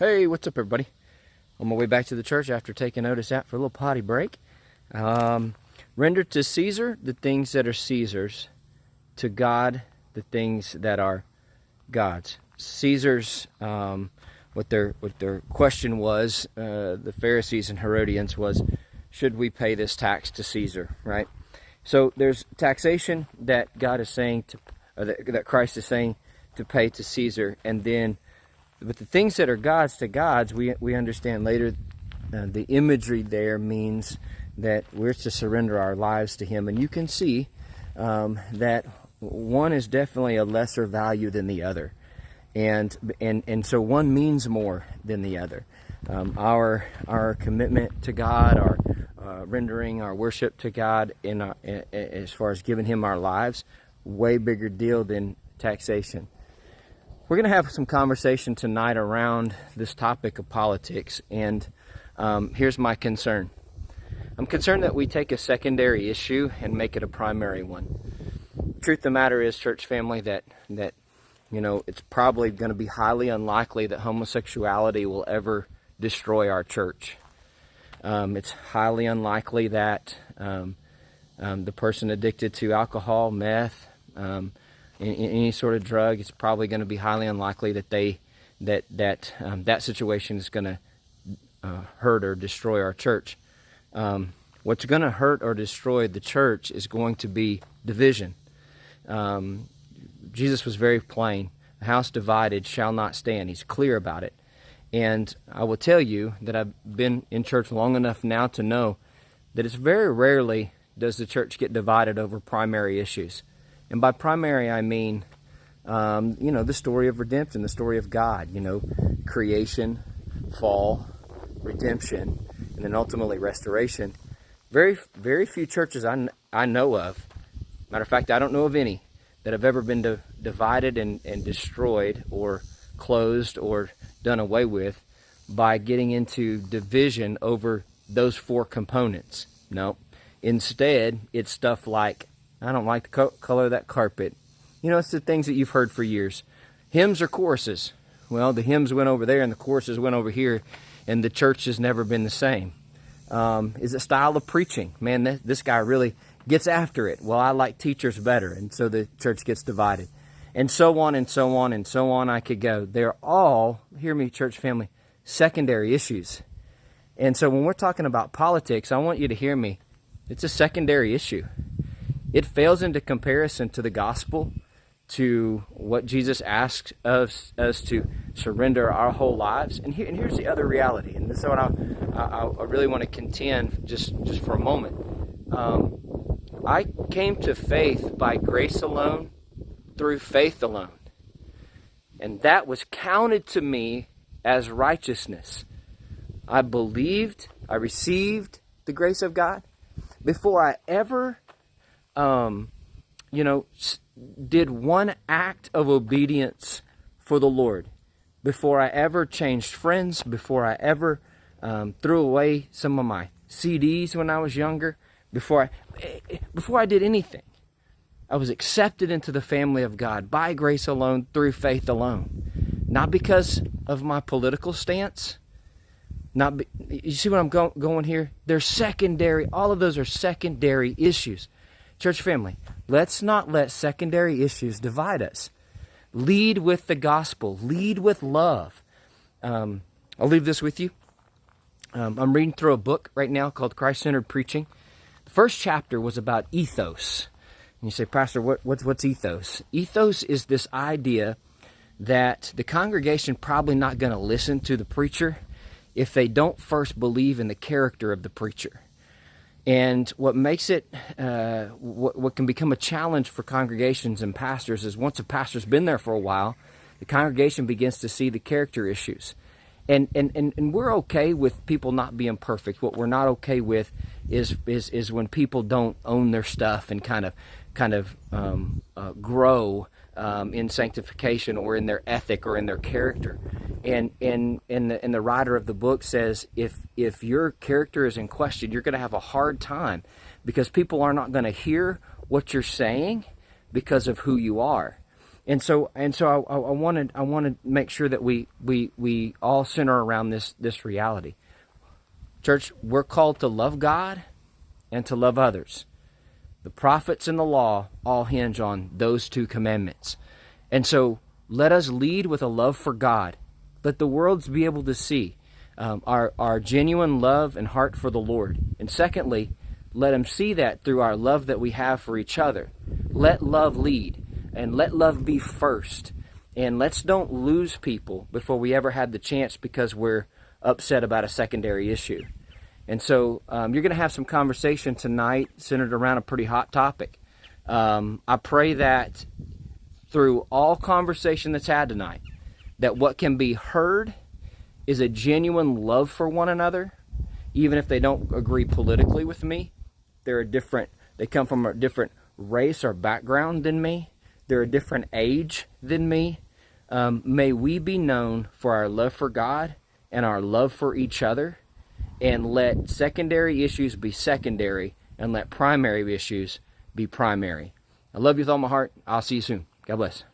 Hey, what's up, everybody? On my way back to the church after taking Otis out for a little potty break. Render to Caesar the things that are Caesar's, to God the things that are God's. Caesar's, what their question was, the Pharisees and Herodians, was, should we pay this tax to Caesar, right? So there's taxation that God is saying to, or that Christ is saying to pay to Caesar, and then but the things that are God's to God's, we understand later, the imagery there means that we're to surrender our lives to Him. And you can see that one is definitely a lesser value than the other. And so one means more than the other. Our commitment to God, our rendering our worship to God as far as giving Him our lives, way bigger deal than taxation. We're going to have some conversation tonight around this topic of politics, and here's my concern. I'm concerned that we take a secondary issue and make it a primary one. The truth of the matter is, church family, that it's probably going to be highly unlikely that homosexuality will ever destroy our church. It's highly unlikely that the person addicted to alcohol, meth, any sort of drug, it's probably going to be highly unlikely that that situation is going to hurt or destroy our church. What's going to hurt or destroy the church is going to be division. Jesus was very plain. A house divided shall not stand. He's clear about it. And I will tell you that I've been in church long enough now to know that it's very rarely does the church get divided over primary issues. And by primary, I mean, the story of redemption, the story of God, creation, fall, redemption, and then ultimately restoration. Very, very few churches I know of, matter of fact, I don't know of any, that have ever been divided and destroyed or closed or done away with by getting into division over those four components. No. Instead, it's stuff like, I don't like the color of that carpet. It's the things that you've heard for years. Hymns or choruses? Well, the hymns went over there and the choruses went over here, and the church has never been the same. Is it style of preaching? Man, this guy really gets after it. Well, I like teachers better, and so the church gets divided. And so on and so on and so on I could go. They're all, hear me, church family, secondary issues. And so when we're talking about politics, I want you to hear me. It's a secondary issue. It fails into comparison to the gospel, to what Jesus asks us to surrender our whole lives. And here's the other reality, and this is what I really want to contend just for a moment. I came to faith by grace alone, through faith alone. And that was counted to me as righteousness. I believed, I received the grace of God before I ever did one act of obedience for the Lord, before I ever changed friends, before I ever threw away some of my CDs when I was younger, before I did anything. I was accepted into the family of God by grace alone, through faith alone. Not because of my political stance. You see what I'm going here? They're secondary. All of those are secondary issues. Church family, let's not let secondary issues divide us. Lead with the gospel. Lead with love. I'll leave this with you. I'm reading through a book right now called Christ-Centered Preaching. The first chapter was about ethos. And you say, Pastor, what's ethos? Ethos is this idea that the congregation probably not going to listen to the preacher if they don't first believe in the character of the preacher. And what makes it, what can become a challenge for congregations and pastors is once a pastor's been there for a while, the congregation begins to see the character issues. And we're okay with people not being perfect. What we're not okay with is when people don't own their stuff and kind of grow in sanctification or in their ethic or in their character. And the writer of the book says if your character is in question, you're going to have a hard time because people are not going to hear what you're saying because of who you are. And so I want to make sure that we all center around this reality. Church, we're called to love God and to love others. The prophets and the law all hinge on those two commandments. And so let us lead with a love for God. Let the world be able to see our genuine love and heart for the Lord. And secondly, let them see that through our love that we have for each other. Let love lead, and let love be first. And let's don't lose people before we ever had the chance because we're upset about a secondary issue. And so you're going to have some conversation tonight centered around a pretty hot topic. I pray that through all conversation that's had tonight, that what can be heard is a genuine love for one another, even if they don't agree politically with me. They come from a different race or background than me. They're a different age than me. May we be known for our love for God and our love for each other, and let secondary issues be secondary, and let primary issues be primary. I love you with all my heart. I'll see you soon. God bless.